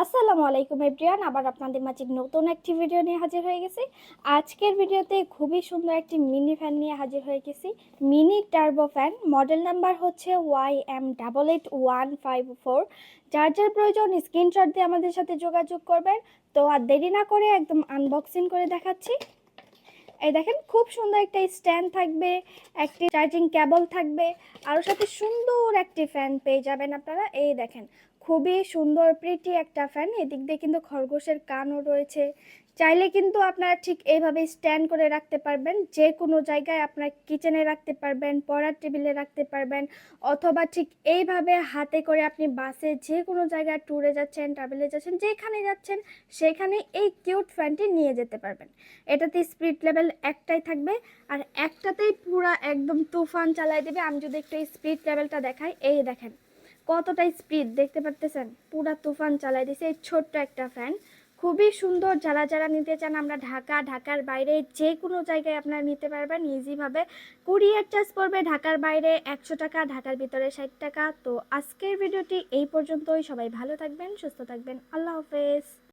আসসালামু আলাইকুম এভরিওয়ান, আবার আপনাদের মাঝে নতুন একটি ভিডিও নিয়ে হাজির হয়ে গেছি। আজকের ভিডিওতে খুবই সুন্দর একটি মিনি ফ্যান নিয়ে হাজির হয়ে গেছি। Mini turbo fan, model number হচ্ছে YM888154। যার যার প্রয়োজন স্ক্রিনশট দিয়ে আমাদের সাথে যোগাযোগ করবেন। তো আর দেরি না করে একদম আনবক্সিং করে দেখাচ্ছি। এই দেখেন, খুব সুন্দর একটা স্ট্যান্ড থাকবে, একটি চার্জিং কেবল থাকবে, আর সাথে সুন্দর একটি ফ্যান পেয়ে যাবেন আপনারা। এই দেখেন, খুবই সুন্দর প্রিটি একটা ফ্যান। এদিক দিয়ে কিন্তু খরগোশের কানও রয়েছে। চাইলে কিন্তু আপনারা ঠিক এইভাবে স্ট্যান্ড করে রাখতে পারবেন, যে কোনো জায়গায় আপনার কিচেনে রাখতে পারবেন, পড়ার টেবিলে রাখতে পারবেন, অথবা ঠিক এইভাবে হাতে করে আপনি বাসে যে কোনো জায়গায় ট্যুরে যাচ্ছেন, ট্রাভেলে যাচ্ছেন, যেখানে যাচ্ছেন সেখানে এই কিউট ফ্যানটি নিয়ে যেতে পারবেন। এটাতে স্পিড লেভেল একটাই থাকবে, আর একটাতেই পুরা একদম তুফান চালায় দেবে। আমি যদি একটু স্পিড লেভেলটা দেখাই, এই দেখেন কতটা স্পিড দেখতে পারতেছেন, পুরা তুফান চালায় দিছে এই ছোট্ট একটা ফ্যান। খুবই সুন্দর। যারা যারা নিতে চান, আমরা ঢাকার বাইরে যে কোনো জায়গায় আপনারা নিতে পারবেন ইজিভাবে। কুরিয়ার চার্জ পড়বে ঢাকার বাইরে 100 টাকা, ঢাকার ভিতরে 60 টাকা। তো আজকের ভিডিওটি এই পর্যন্তই। সবাই ভালো থাকবেন, সুস্থ থাকবেন, আল্লাহ হাফেজ।